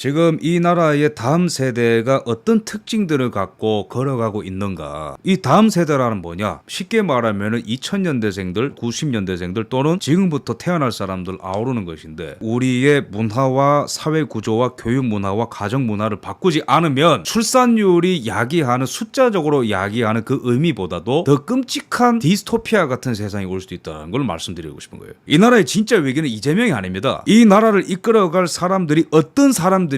지금 이 나라의 다음 세대가 어떤 특징들을 갖고 걸어가고 있는가. 이 다음 세대라는 뭐냐, 쉽게 말하면 2000년대생들 90년대생들 또는 지금부터 태어날 사람들 아우르는 것인데, 우리의 문화와 사회 구조와 교육 문화와 가정 문화를 바꾸지 않으면 출산율이 야기하는, 숫자적으로 야기하는 그 의미보다도 더 끔찍한 디스토피아 같은 세상이 올 수도 있다는 걸 말씀드리고 싶은 거예요. 이 나라의 진짜 위기는 이재명이 아닙니다. 이 나라를 이끌어갈 사람들이 어떤 사람들이냐가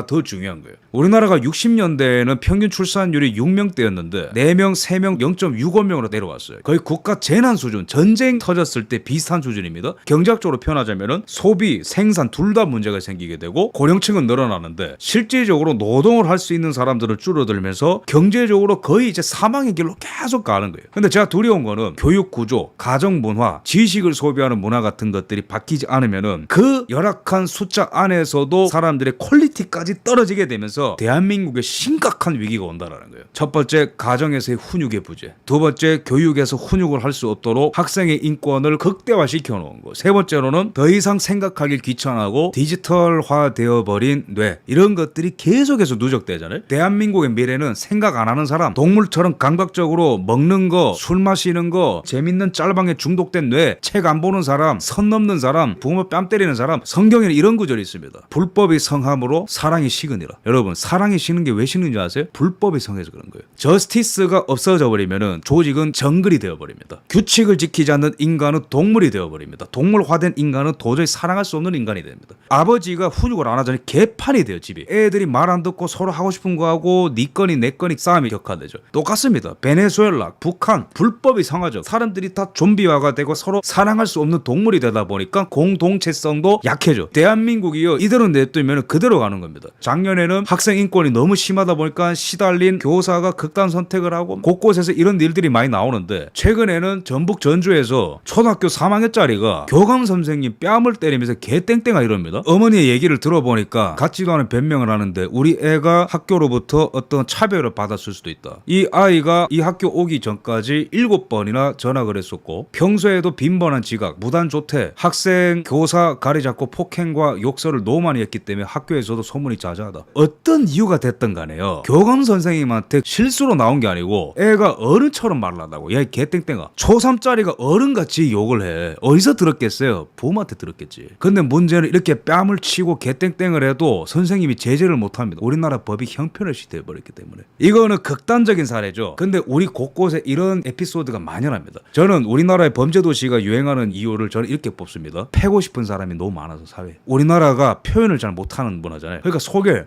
더 중요한 거예요. 우리나라가 60년대에는 평균 출산율이 6명대였는데 4명, 3명, 0.65명으로 내려왔어요. 거의 국가 재난 수준, 전쟁 터졌을 때 비슷한 수준입니다. 경제학적으로 표현하자면 소비, 생산 둘 다 문제가 생기게 되고 고령층은 늘어나는데 실질적으로 노동을 할 수 있는 사람들은 줄어들면서 경제적으로 거의 이제 사망의 길로 계속 가는 거예요. 근데 제가 두려운 거는 교육 구조, 가정 문화, 지식을 소비하는 문화 같은 것들이 바뀌지 않으면은 그 열악한 숫자 안에서도 사람들의 퀄리티까지 떨어지게 되면서 대한민국에 심각한 위기가 온다라는 거예요. 첫 번째, 가정에서의 훈육의 부재. 두 번째, 교육에서 훈육을 할 수 없도록 학생의 인권을 극대화시켜 놓은 거. 세 번째로는 더 이상 생각하기 귀찮아고 디지털화 되어버린 뇌. 이런 것들이 계속해서 누적되잖아요. 대한민국의 미래는 생각 안 하는 사람, 동물처럼 감각적으로 먹는 거, 술 마시는 거, 재밌는 짤방에 중독된 뇌, 책 안 보는 사람, 선 넘는 사람, 부모 뺨 때리는 사람. 성경에는 이런 구절이 있습니다. 불법이 성함으로 사랑이 식으니라. 여러분, 사랑이 식는 게 왜 식는지 아세요? 불법이 성해서 그런 거예요. 저스티스가 없어져 버리면은 조직은 정글이 되어버립니다. 규칙을 지키지 않는 인간은 동물이 되어버립니다. 동물화된 인간은 도저히 사랑할 수 없는 인간이 됩니다. 아버지가 훈육을 안 하자니 개판이 돼요. 집이. 애들이 말 안 듣고 서로 하고 싶은 거 하고 네 거니 내 거니 싸움이 격화되죠. 똑같습니다. 베네수엘라, 북한 불법이 성하죠. 사람들이 다 좀비화가 되고 서로 사랑할 수 없는 동물이 되다 보니까 공동체성도 약해져. 대한민국이요, 이대로 냅두면 그대로 가는 겁니다. 작년에는 학생 인권이 너무 심하다 보니까 시달린 교사가 극단 선택을 하고 곳곳에서 이런 일들이 많이 나오는데, 최근에는 전북 전주에서 초등학교 3학년짜리가 교감 선생님 뺨을 때리면서 개땡땡아 이럽니다. 어머니의 얘기를 들어보니까 같지도 않은 변명을 하는데 우리 애가 학교로부터 어떤 차별을 받았을 수도 있다. 이 아이가 이 학교 오기 전까지 7번이나 전학을 했었고 평소에도 빈번한 지각, 무단조퇴, 학생 교사 가리 잡고 폭행과 욕설을 너무 많이 했기 때문에 학교에서도 소문이 자자하다. 어떤 이유가 됐든 간에요, 교감 선생님한테 실수로 나온 게 아니고 애가 어른처럼 말을 한다고. 야 개땡땡아, 초3짜리가 어른같이 욕을 해. 어디서 들었겠어요? 부모한테 들었겠지. 근데 문제는 이렇게 뺨을 치고 개땡땡을 해도 선생님이 제재를 못합니다. 우리나라 법이 형편없이 돼버렸기 때문에. 이거는 극단적인 사례죠. 근데 우리 곳곳에 이런 에피소드가 만연합니다. 저는 우리나라의 범죄도시가 유행하는 이유를 저는 이렇게 뽑습니다. 패고 싶은 사람이 너무 많아서 사회에. 우리나라가 표현을 잘 못하는 문화잖아요. 그러니까 소개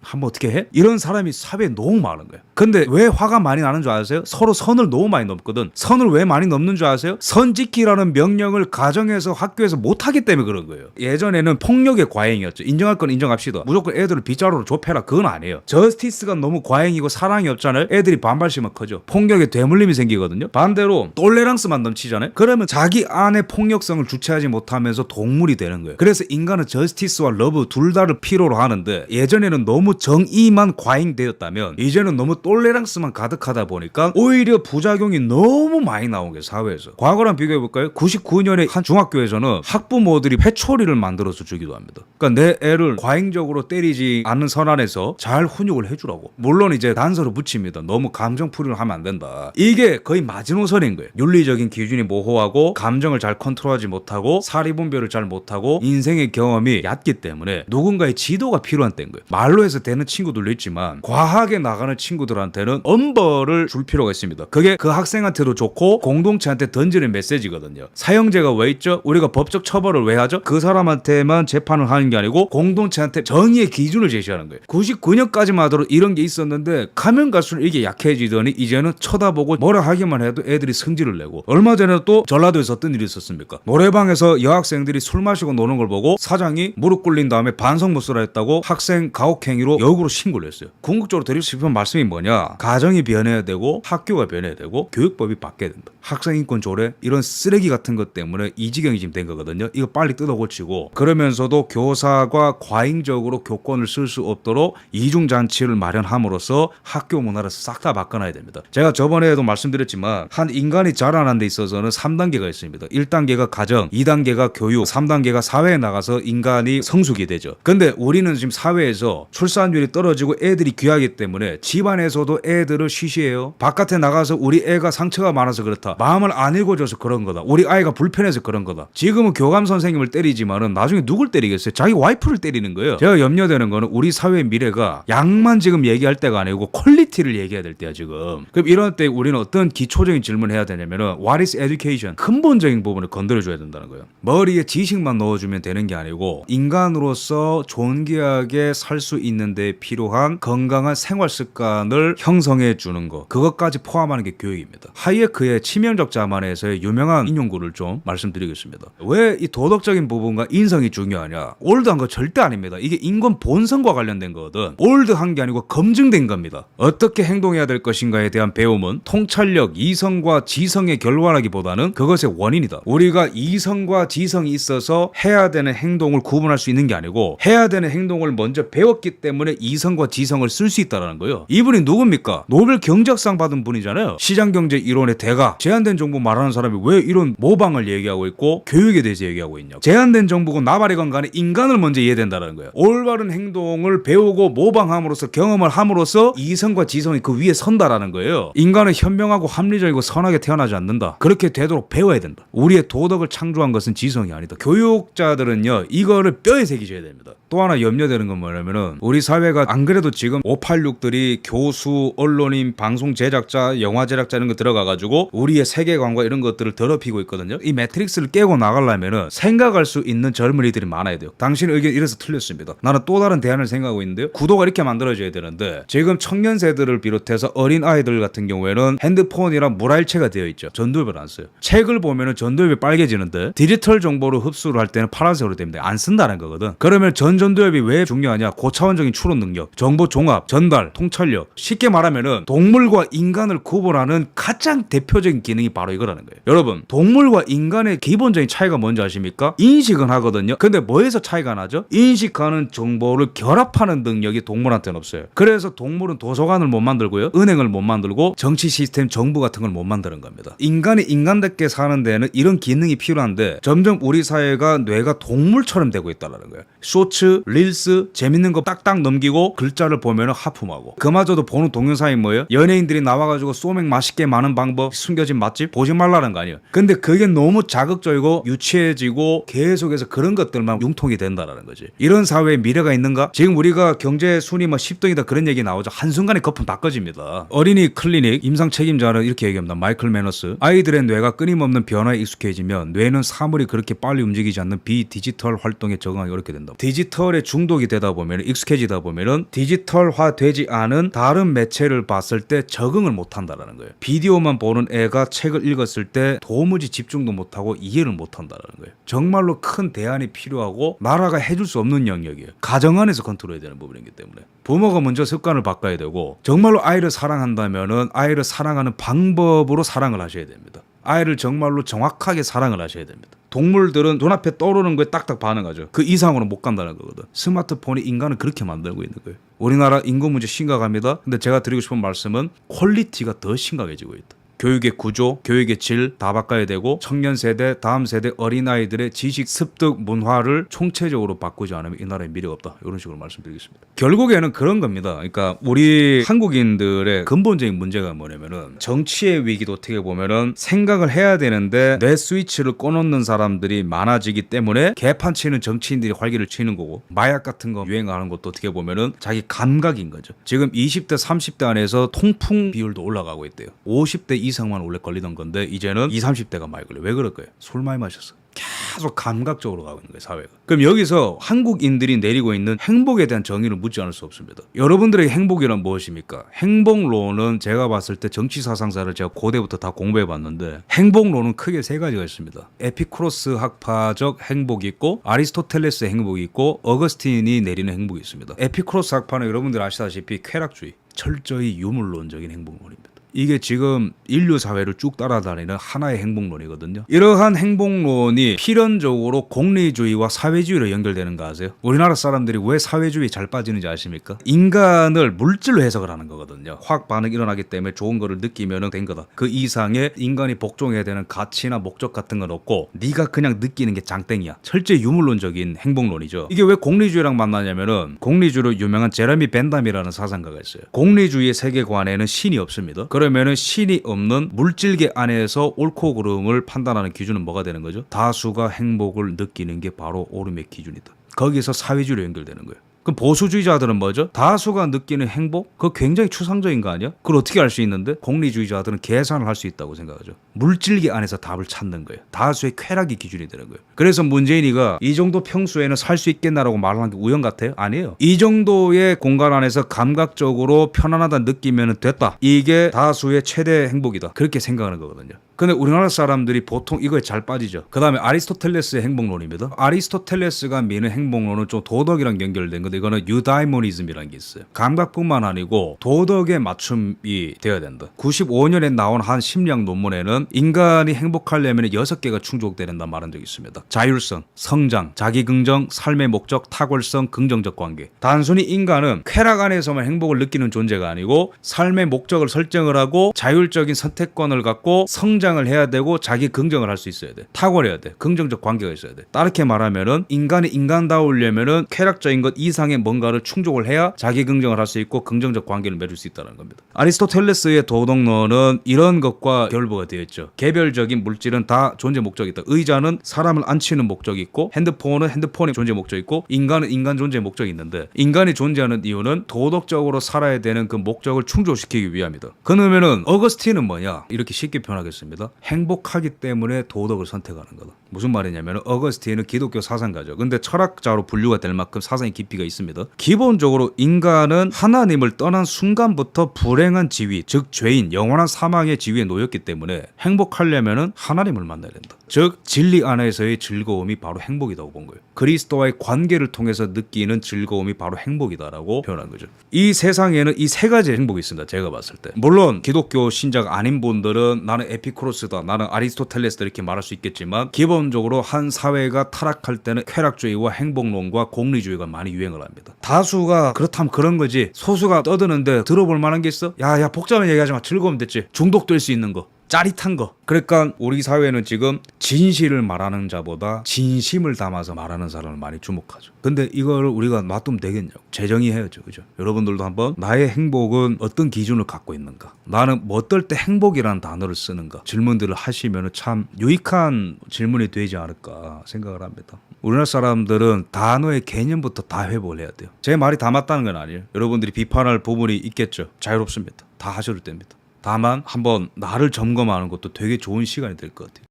한번 어떻게 해? 이런 사람이 사회에 너무 많은 거예요. 근데 왜 화가 많이 나는 줄 아세요? 서로 선을 너무 많이 넘거든. 선을 왜 많이 넘는 줄 아세요? 선 지키라는 명령을 가정에서 학교에서 못하기 때문에 그런 거예요. 예전에는 폭력의 과잉이었죠. 인정할 건 인정합시다. 무조건 애들을 빗자루로 좁혀라, 그건 아니에요. 저스티스가 너무 과잉이고 사랑이 없잖아요. 애들이 반발심은 커져. 폭력에 되물림이 생기거든요. 반대로 톨레랑스만 넘치잖아요. 그러면 자기 안에 폭력성을 주체하지 못하면서 동물이 되는 거예요. 그래서 인간은 저스티스와 러브 둘 다를 필요로 하는데, 예전에는 너무 정의만 과잉되었다면 이제는 너무 톨레랑스만 가득하다 보니까 오히려 부작용이 너무 많이 나온 거예요. 사회에서. 과거랑 비교해볼까요? 99년에 한 중학교에서는 학부모들이 회초리를 만들어서 주기도 합니다. 그러니까 내 애를 과잉적으로 때리지 않는 선 안에서 잘 훈육을 해주라고. 물론 이제 단서를 붙입니다. 너무 감정풀이를 하면 안 된다. 이게 거의 마지노선인 거예요. 윤리적인 기준이 모호하고 감정을 잘 컨트롤하지 못하고 사리분별을 잘 못하고 인생의 경험이 얕기 때문에 누군가의 지도가 필요한 때인 거예요. 말로 해서 되는 친구들도 있지만 과하게 나가는 친구들한테는 엄벌을 줄 필요가 있습니다. 그게 그 학생한테도 좋고 공동체한테 던지는 메시지거든요. 사형제가 왜 있죠? 우리가 법적 처벌을 왜 하죠? 그 사람한테만 재판을 하는 게 아니고 공동체한테 정의의 기준을 제시하는 거예요. 99년까지만 하도록 이런 게 있었는데 가면 갈수록 이게 약해지더니 이제는 쳐다보고 뭐라 하기만 해도 애들이 성질을 내고. 얼마 전에 또 전라도에서 어떤 일이 있었습니까? 노래방에서 여학생들이 술 마시고 노는 걸 보고 사장이 무릎 꿇린 다음에 반성무수라 했다고 학생 가혹행위로 취지로 역으로 신고를 했어요. 궁극적으로 드리고 싶은 말씀이 뭐냐, 가정이 변해야 되고 학교가 변해야 되고 교육법이 바뀌어야 된다. 학생인권 조례 이런 쓰레기 같은 것 때문에 이 지경이 지금 된 거거든요. 이거 빨리 뜯어고치고, 그러면서도 교사가 과잉적으로 교권을 쓸 수 없도록 이중잔치를 마련함으로써 학교 문화를 싹 다 바꿔놔야 됩니다. 제가 저번에도 말씀드렸지만 한 인간이 자라는 데 있어서는 3단계가 있습니다. 1단계가 가정, 2단계가 교육, 3단계가 사회에 나가서 인간이 성숙이 되죠. 근데 우리는 지금 사회에서 출산율이 떨어지고 애들이 귀하기 때문에 집안에서도 애들을 쉬쉬해요. 바깥에 나가서 우리 애가 상처가 많아서 그렇다, 마음을 안 읽어줘서 그런 거다, 우리 아이가 불편해서 그런 거다. 지금은 교감 선생님을 때리지만은 나중에 누굴 때리겠어요? 자기 와이프를 때리는 거예요. 제가 염려되는 거는 우리 사회의 미래가 양만 지금 얘기할 때가 아니고 퀄리티를 얘기해야 될 때야 지금. 그럼 이런 때 우리는 어떤 기초적인 질문을 해야 되냐면은 What is education? 근본적인 부분을 건드려줘야 된다는 거예요. 머리에 지식만 넣어주면 되는 게 아니고 인간으로서 존귀하게 살 수 있는 데 필요한 건강한 생활 습관을 형성해 주는 거, 그것까지 포함하는 게 교육입니다. 하이에크의 치명적 자만에서의 유명한 인용구를 좀 말씀드리겠습니다. 왜 이 도덕적인 부분과 인성이 중요하냐? 올드한 거 절대 아닙니다. 이게 인권 본성과 관련된 거거든. 올드한 게 아니고 검증된 겁니다. 어떻게 행동해야 될 것인가에 대한 배움은 통찰력, 이성과 지성의 결과라기보다는 그것의 원인이다. 우리가 이성과 지성이 있어서 해야 되는 행동을 구분할 수 있는 게 아니고 해야 되는 행동을 먼저 배웠기 때문에 이성과 지성을 쓸 수 있다는 거예요. 이분이 누굽니까? 노벨 경제학상 받은 분이잖아요. 시장경제 이론의 대가. 제한된 정부 말하는 사람이 왜 이런 모방을 얘기하고 있고 교육에 대해서 얘기하고 있냐. 제한된 정부건 나발이건 간에 인간을 먼저 이해된다는 거예요. 올바른 행동을 배우고 모방함으로써 경험을 함으로써 이성과 지성이 그 위에 선다라는 거예요. 인간은 현명하고 합리적이고 선하게 태어나지 않는다. 그렇게 되도록 배워야 된다. 우리의 도덕을 창조한 것은 지성이 아니다. 교육자들은요, 이거를 뼈에 새기셔야 됩니다. 또 하나 염려되는 건 뭐냐면은 우리 사회가 안 그래도 지금 586들이 교수, 언론인, 방송 제작자, 영화 제작자 이런 거 들어가가지고 우리의 세계관과 이런 것들을 더럽히고 있거든요. 이 매트릭스를 깨고 나가려면은 생각할 수 있는 젊은이들이 많아야 돼요. 당신 의견 이래서 틀렸습니다. 나는 또 다른 대안을 생각하고 있는데요. 구도가 이렇게 만들어져야 되는데 지금 청년 세대를 비롯해서 어린 아이들 같은 경우에는 핸드폰이랑 물화일체가 되어 있죠. 전두엽을 안 써요. 책을 보면은 전두엽이 빨개지는데 디지털 정보를 흡수를 할 때는 파란색으로 됩니다. 안 쓴다는 거거든. 그러면 전두엽이 왜 중요하냐? 고차원적인 추론 능력, 정보 종합, 전달, 통찰력. 쉽게 말하면은 동물과 인간을 구분하는 가장 대표적인 기능이 바로 이거라는 거예요. 여러분, 동물과 인간의 기본적인 차이가 뭔지 아십니까? 인식은 하거든요. 근데 뭐에서 차이가 나죠? 인식하는 정보를 결합하는 능력이 동물한테는 없어요. 그래서 동물은 도서관을 못 만들고요, 은행을 못 만들고 정치 시스템, 정부 같은 걸 못 만드는 겁니다. 인간이 인간답게 사는 데는 이런 기능이 필요한데 점점 우리 사회가 뇌가 동물처럼 되고 있다는 거예요. 쇼츠, 릴스, 재밌는 거 딱딱 넘기고 글자를 보면 하품하고. 그마저도 보는 동영상이 뭐예요? 연예인들이 나와가지고 소맥 맛있게 마는 방법, 숨겨진 맛집 보지 말라는 거 아니에요. 근데 그게 너무 자극적이고 유치해지고 계속해서 그런 것들만 융통이 된다라는 거지. 이런 사회에 미래가 있는가? 지금 우리가 경제 순위 뭐 10등이다 그런 얘기 나오죠. 한순간에 거품 다 꺼집니다. 어린이 클리닉 임상 책임자는 이렇게 얘기합니다. 마이클 매너스. 아이들의 뇌가 끊임없는 변화에 익숙해지면 뇌는 사물이 그렇게 빨리 움직이지 않는 비디지털 활동에 적응하기 어렵게 된다. 디지털에 중독이 되다 보면, 익숙해지다 보면은 디지털화 되지 않은 다른 매체를 봤을 때 적응을 못 한다라는 거예요. 비디오만 보는 애가 책을 읽었을 때 도무지 집중도 못하고 이해를 못 한다라는 거예요. 정말로 큰 대안이 필요하고 나라가 해줄 수 없는 영역이에요. 가정 안에서 컨트롤해야 되는 부분이기 때문에 부모가 먼저 습관을 바꿔야 되고, 정말로 아이를 사랑한다면은 아이를 사랑하는 방법으로 사랑을 하셔야 됩니다. 아이를 정말로 정확하게 사랑을 하셔야 됩니다. 동물들은 눈앞에 떠오르는 거에 딱딱 반응하죠. 그 이상으로 못 간다는 거거든. 스마트폰이 인간을 그렇게 만들고 있는 거예요. 우리나라 인구 문제 심각합니다. 근데 제가 드리고 싶은 말씀은 퀄리티가 더 심각해지고 있다. 교육의 구조, 교육의 질 다 바꿔야 되고, 청년 세대, 다음 세대 어린아이들의 지식 습득 문화를 총체적으로 바꾸지 않으면 이 나라에 미래가 없다. 이런 식으로 말씀드리겠습니다. 결국에는 그런 겁니다. 그러니까 우리 한국인들의 근본적인 문제가 뭐냐면은 정치의 위기도 어떻게 보면은 생각을 해야 되는데 뇌 스위치를 꺼놓는 사람들이 많아지기 때문에 개판 치는 정치인들이 활기를 치는 거고, 마약 같은 거 유행하는 것도 어떻게 보면은 자기 감각인 거죠. 지금 20대 30대 안에서 통풍 비율도 올라가고 있대요. 50대 이상만 원래 걸리던 건데 이제는 20, 30대가 많이 걸려요. 왜 그럴까요? 술 많이 마셨어. 계속 감각적으로 가고 있는 거예요, 사회가. 그럼 여기서 한국인들이 내리고 있는 행복에 대한 정의를 묻지 않을 수 없습니다. 여러분들에게 행복이란 무엇입니까? 행복론은 제가 봤을 때 정치 사상사를 제가 고대부터 다 공부해 봤는데 행복론은 크게 세 가지가 있습니다. 에피쿠로스 학파적 행복이 있고 아리스토텔레스의 행복이 있고 어거스틴이 내리는 행복이 있습니다. 에피쿠로스 학파는 여러분들 아시다시피 쾌락주의, 철저히 유물론적인 행복론입니다. 이게 지금 인류 사회를 쭉 따라다니는 하나의 행복론이거든요. 이러한 행복론이 필연적으로 공리주의와 사회주의로 연결되는 거 아세요? 우리나라 사람들이 왜 사회주의 잘 빠지는지 아십니까? 인간을 물질로 해석을 하는 거거든요. 화학 반응이 일어나기 때문에 좋은 거를 느끼면 된 거다. 그 이상의 인간이 복종해야 되는 가치나 목적 같은 건 없고 네가 그냥 느끼는 게 장땡이야. 철저히 유물론적인 행복론이죠. 이게 왜 공리주의랑 만나냐면은 공리주의로 유명한 제레미 벤담이라는 사상가가 있어요. 공리주의의 세계관에는 신이 없습니다. 그러면은 신이 없는 물질계 안에서 옳고 그름을 판단하는 기준은 뭐가 되는 거죠? 다수가 행복을 느끼는 게 바로 옳음의 기준이다. 거기서 사회주의로 연결되는 거예요. 그럼 보수주의자들은 뭐죠? 다수가 느끼는 행복? 그거 굉장히 추상적인 거 아니야? 그걸 어떻게 알 수 있는데? 공리주의자들은 계산을 할 수 있다고 생각하죠. 물질계 안에서 답을 찾는 거예요. 다수의 쾌락이 기준이 되는 거예요. 그래서 문재인이가 이 정도 평수에는 살 수 있겠나라고 말하는 게 우연 같아요? 아니에요. 이 정도의 공간 안에서 감각적으로 편안하다 느끼면 됐다. 이게 다수의 최대 행복이다. 그렇게 생각하는 거거든요. 근데 우리나라 사람들이 보통 이거에 잘 빠지죠. 그 다음에 아리스토텔레스의 행복론입니다. 아리스토텔레스가 미는 행복론은 좀 도덕이랑 연결된 건데 이거는 유다이모니즘이라는 게 있어요. 감각뿐만 아니고 도덕의 맞춤이 되어야 된다. 95년에 나온 한 심리학 논문에는 인간이 행복하려면 6개가 충족된다 말한 적이 있습니다. 자율성, 성장, 자기긍정, 삶의 목적, 탁월성, 긍정적 관계. 단순히 인간은 쾌락 안에서만 행복을 느끼는 존재가 아니고 삶의 목적을 설정을 하고 자율적인 선택권을 갖고 성장을 해야 되고 자기 긍정을 할 수 있어야 돼. 탁월해야 돼. 긍정적 관계가 있어야 돼. 다르게 말하면은 인간이 인간다우려면은 쾌락적인 것 이상의 뭔가를 충족을 해야 자기 긍정을 할 수 있고 긍정적 관계를 맺을 수 있다는 겁니다. 아리스토텔레스의 도덕론은 이런 것과 결부가 되어 있죠. 개별적인 물질은 다 존재 목적이 있다. 의자는 사람을 앉히는 목적이 있고 핸드폰은 핸드폰의 존재 목적이 있고 인간은 인간 존재 목적이 있는데 인간이 존재하는 이유는 도덕적으로 살아야 되는 그 목적을 충족시키기 위함이다. 그러면은 어거스틴은 뭐냐? 이렇게 쉽게 표현하겠습니다. 행복하기 때문에 도덕을 선택하는 거다. 무슨 말이냐면 어거스틴은 기독교 사상가죠. 근데 철학자로 분류가 될 만큼 사상의 깊이가 있습니다. 기본적으로 인간은 하나님을 떠난 순간부터 불행한 지위, 즉 죄인, 영원한 사망의 지위에 놓였기 때문에 행복하려면 하나님을 만나야 된다. 즉 진리 안에서의 즐거움이 바로 행복이라고 본 거예요. 그리스도와의 관계를 통해서 느끼는 즐거움이 바로 행복이다라고 표현한 거죠. 이 세상에는 이 세 가지의 행복이 있습니다. 제가 봤을 때. 물론 기독교 신자가 아닌 분들은 나는 에피쿠로스다, 나는 아리스토텔레스다 이렇게 말할 수 있겠지만 기본적으로 한 사회가 타락할 때는 쾌락주의와 행복론과 공리주의가 많이 유행을 합니다. 다수가 그렇다면 그런 거지 소수가 떠드는데 들어볼 만한 게 있어? 야 복잡한 얘기하지 마. 즐거우면 됐지. 중독될 수 있는 거. 짜릿한 거. 그러니까 우리 사회는 지금 진실을 말하는 자보다 진심을 담아서 말하는 사람을 많이 주목하죠. 근데 이걸 우리가 놔두면 되겠냐고. 재정의해야죠. 그죠? 여러분들도 한번 나의 행복은 어떤 기준을 갖고 있는가? 나는 뭐 어떨 때 행복이라는 단어를 쓰는가? 질문들을 하시면 참 유익한 질문이 되지 않을까 생각을 합니다. 우리나라 사람들은 단어의 개념부터 다 회복을 해야 돼요. 제 말이 다 맞다는 건 아니에요. 여러분들이 비판할 부분이 있겠죠. 자유롭습니다. 다 하셔도 됩니다. 다만 한번 나를 점검하는 것도 되게 좋은 시간이 될 것 같아요.